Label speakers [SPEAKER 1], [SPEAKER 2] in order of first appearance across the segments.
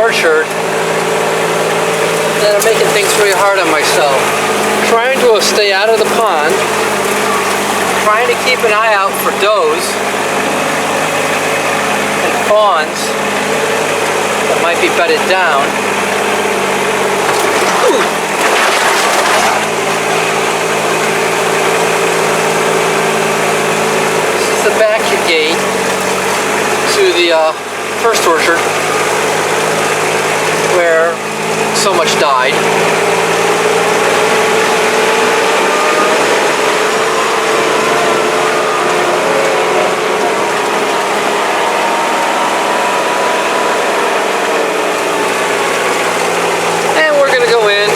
[SPEAKER 1] orchard that I'm making things really hard on myself. Trying to stay out of the pond, trying to keep an eye out for does and fawns that might be bedded down. Ooh. This is the back gate to the first orchard where so much died. And we're gonna go in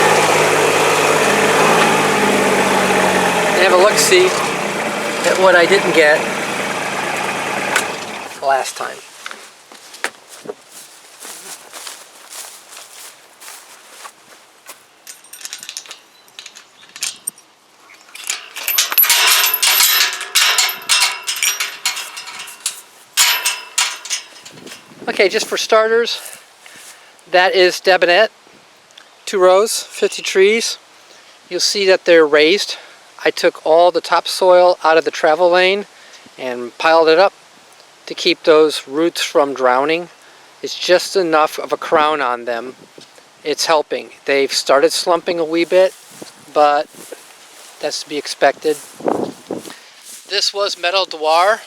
[SPEAKER 1] and have a look-see at what I didn't get last time. Okay, just for starters, that is Debonet, 2 rows, 50 trees. You'll see that they're raised. I took all the topsoil out of the travel lane and piled it up to keep those roots from drowning. It's just enough of a crown on them. It's helping. They've started slumping a wee bit, but that's to be expected. This was Meadow Dwar.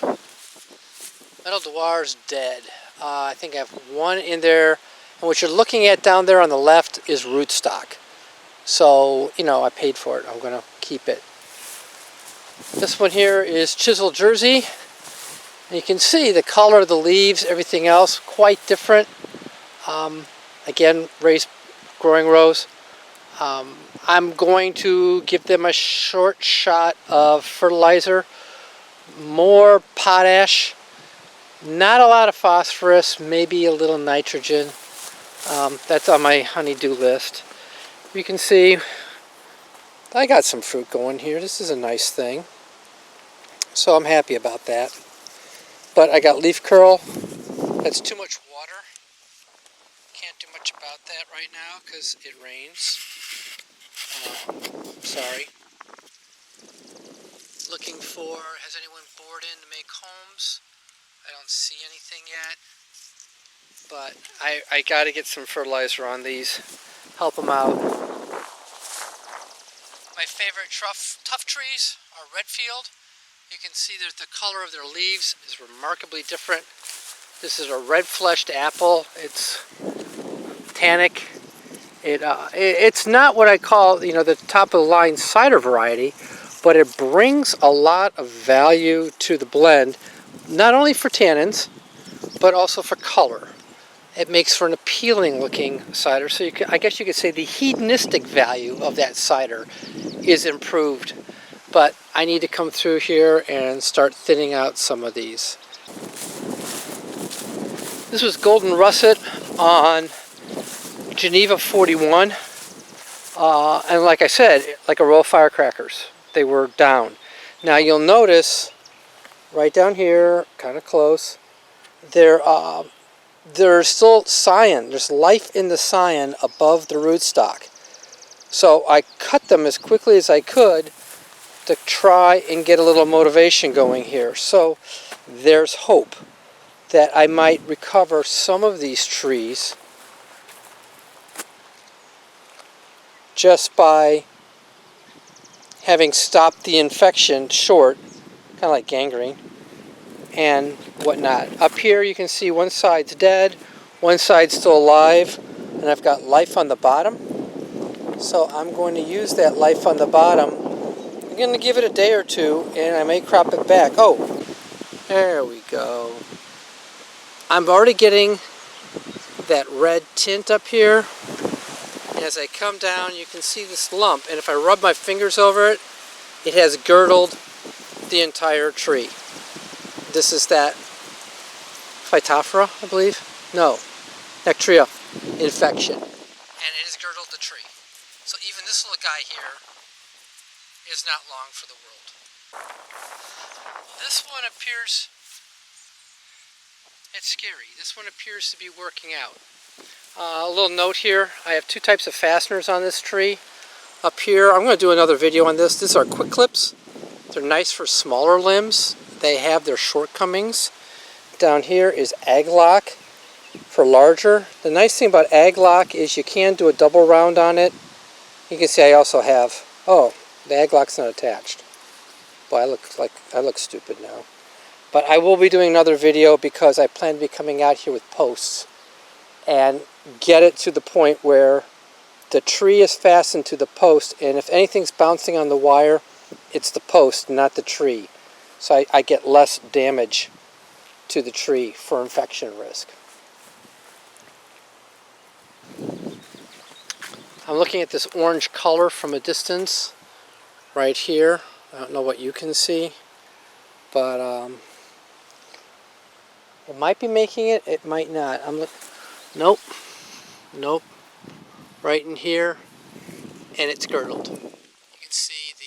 [SPEAKER 1] Meadow Dwar is dead. I think I have one in there, and what you're looking at down there on the left is rootstock. So, you know, I paid for it. I'm going to keep it. This one here is Chisel Jersey. And you can see the color of the leaves, everything else, quite different. Again, raised growing rows. I'm going to give them a short shot of fertilizer, more potash. Not a lot of phosphorus, maybe a little nitrogen. That's on my honey-do list. You can see I got some fruit going here. This is a nice thing. So I'm happy about that. But I got leaf curl. That's too much water. Can't do much about that right now because it rains. Sorry. Looking for, has anyone bored in to make homes? I don't see anything yet, but I got to get some fertilizer on these, help them out. My favorite tough trees are Redfield. You can see that the color of their leaves is remarkably different. This is a red-fleshed apple. It's tannic. It's not what I call, you know, the top of the line cider variety, but it brings a lot of value to the blend. Not only for tannins, but also for color. It makes for an appealing looking cider. So I guess you could say the hedonistic value of that cider is improved. But I need to come through here and start thinning out some of these. This was Golden Russet on Geneva 41. And like I said, like a row of firecrackers. They were down. Now you'll notice right down here, kind of close, there's still scion. There's life in the scion above the rootstock. So I cut them as quickly as I could to try and get a little motivation going here. So there's hope that I might recover some of these trees just by having stopped the infection short, kind of like gangrene and whatnot. Up here you can see one side's dead, one side's still alive, and I've got life on the bottom. So I'm going to use that life on the bottom. I'm going to give it a day or two and I may crop it back. Oh, there we go. I'm already getting that red tint up here. And as I come down you can see this lump, and if I rub my fingers over it, it has girdled the entire tree. This is that Phytophthora, I believe? No, Nectria infection. And it has girdled the tree. So even this little guy here is not long for the world. This one appears, it's scary. This one appears to be working out. A little note here, I have two types of fasteners on this tree. Up here, I'm going to do another video on this. These are quick clips. They're nice for smaller limbs. They have their shortcomings. Down here is ag lock for larger. The nice thing about ag lock is you can do a double round on it. You can see I also have, oh, the ag lock's not attached. Boy, I look stupid now. But I will be doing another video because I plan to be coming out here with posts and get it to the point where the tree is fastened to the post, and if anything's bouncing on the wire, it's the post, not the tree. So I get less damage to the tree for infection risk. I'm looking at this orange color from a distance right here. I don't know what you can see, but it might be making it, it might not. Nope, nope, right in here, and it's girdled. You can see the,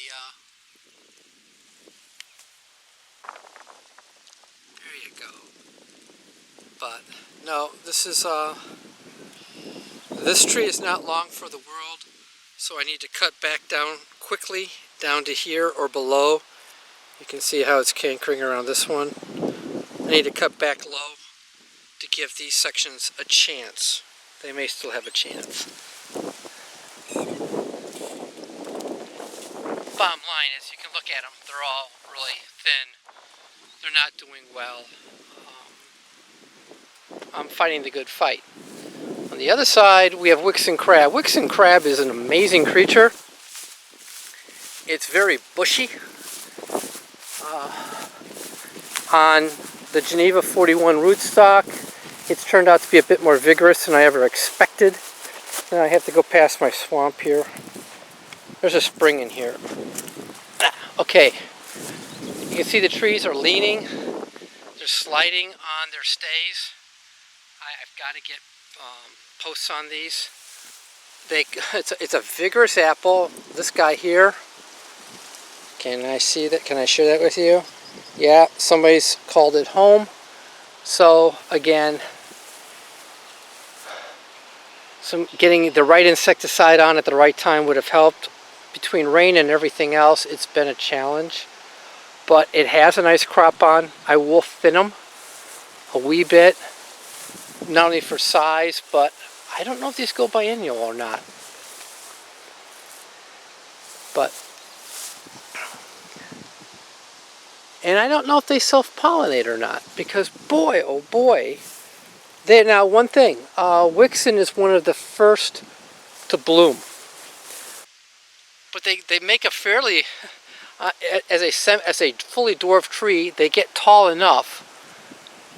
[SPEAKER 1] there you go. But no, this tree is not long for the world, so I need to cut back down quickly, down to here or below. You can see how it's cankering around this one. I need to cut back low to give these sections a chance. They may still have a chance. Bottom line is, you can look at them, they're all really thin. They're not doing well. I'm fighting the good fight. On the other side, we have Wixen crab. Wixen crab is an amazing creature. It's very bushy. On the Geneva 41 rootstock, it's turned out to be a bit more vigorous than I ever expected. Now I have to go past my swamp here. There's a spring in here. Okay, you can see the trees are leaning. They're sliding on their stays. I've got to get posts on these. It's a vigorous apple. This guy here, can I see that? Can I share that with you? Yeah, somebody's called it home. So again, getting the right insecticide on at the right time would have helped. Between rain and everything else, it's been a challenge. But it has a nice crop on. I will thin them a wee bit, not only for size, but I don't know if these go biennial or not. And I don't know if they self-pollinate or not, because boy, oh boy. Now, one thing, Wixen is one of the first to bloom. But they make a fairly, as a fully dwarfed tree, they get tall enough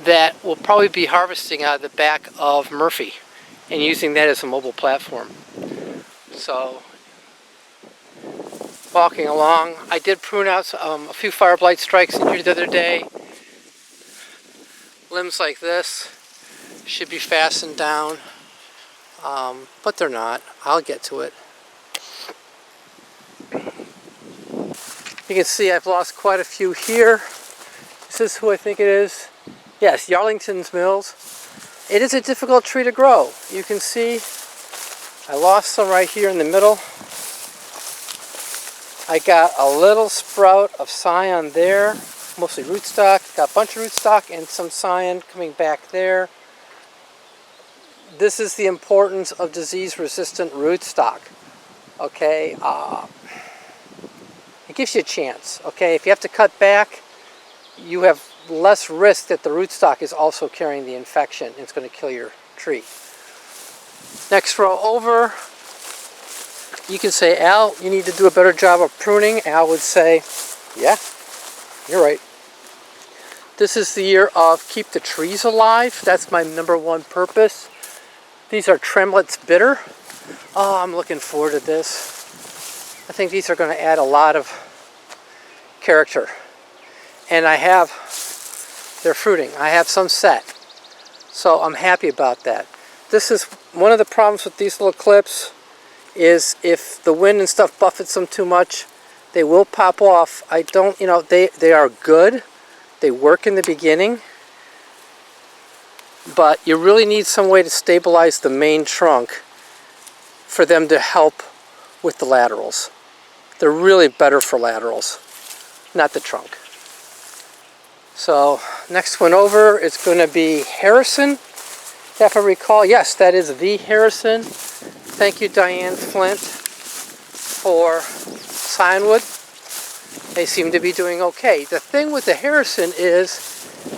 [SPEAKER 1] that we'll probably be harvesting out of the back of Murphy and using that as a mobile platform. So, walking along, I did prune out a few fire blight strikes in here the other day. Limbs like this should be fastened down, but they're not. I'll get to it. You can see I've lost quite a few here. This is who I think it is. Yes, Yarlington's Mills. It is a difficult tree to grow. You can see I lost some right here in the middle. I got a little sprout of scion there, mostly rootstock. Got a bunch of rootstock and some scion coming back there. This is the importance of disease-resistant rootstock. Okay, it gives you a chance. Okay, if you have to cut back, you have less risk that the rootstock is also carrying the infection and it's going to kill your tree. Next row over, you can say, Al, you need to do a better job of pruning. Al would say, yeah, you're right. This is the year of keep the trees alive. That's my #1 purpose. These are Tremlets bitter. Oh, I'm looking forward to this. I think these are going to add a lot of character. And they're fruiting. I have some set. So I'm happy about that. This is one of the problems with these little clips, is if the wind and stuff buffets them too much, they will pop off. I don't, they are good. They work in the beginning. but you really need some way to stabilize the main trunk for them to help with the laterals. They're really better for laterals, not the trunk. So next one over is going to be Harrison. If I recall, yes, that is the Harrison. Thank you, Diane Flint, for Signwood. They seem to be doing okay. The thing with the Harrison is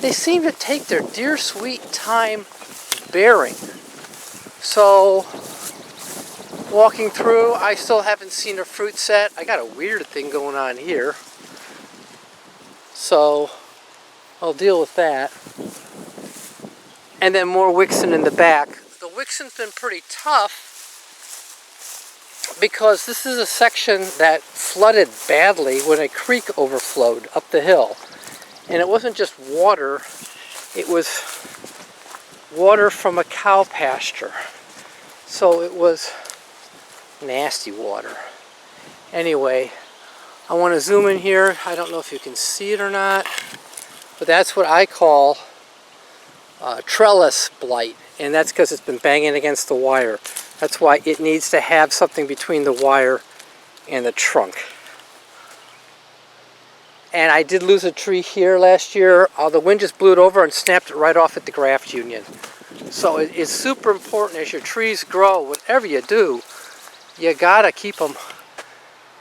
[SPEAKER 1] they seem to take their dear sweet time bearing. So walking through, I still haven't seen a fruit set. I got a weird thing going on here. So I'll deal with that. And then more Wixon in the back. The Wixon's been pretty tough because this is a section that flooded badly when a creek overflowed up the hill. And it wasn't just water, it was water from a cow pasture. So it was nasty water. Anyway, I want to zoom in here. I don't know if you can see it or not, but that's what I call trellis blight, and that's because it's been banging against the wire. That's why it needs to have something between the wire and the trunk. And I did lose a tree here last year. The wind just blew it over and snapped it right off at the graft union. So it's super important as your trees grow, whatever you do, you gotta keep them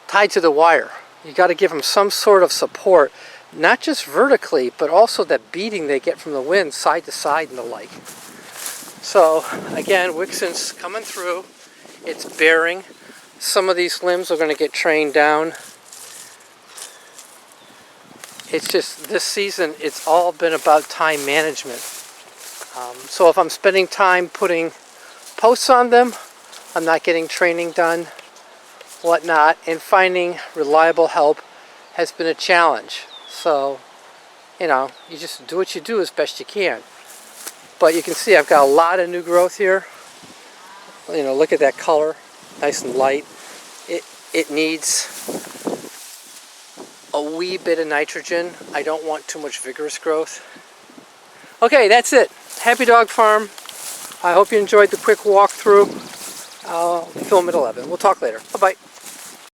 [SPEAKER 1] tied to the wire. You gotta give them some sort of support, not just vertically, but also that beating they get from the wind side to side and the like. So again, Wixon's coming through. It's bearing. Some of these limbs are going to get trained down. It's just this season, it's all been about time management. So if I'm spending time putting posts on them, I'm not getting training done, whatnot, and finding reliable help has been a challenge. So, you know, you just do what you do as best you can. But you can see I've got a lot of new growth here. You know, look at that color, nice and light. It needs a wee bit of nitrogen. I don't want too much vigorous growth. Okay, that's it. Happy Dog Farm. I hope you enjoyed the quick walkthrough. I'll film at 11. We'll talk later. Bye-bye.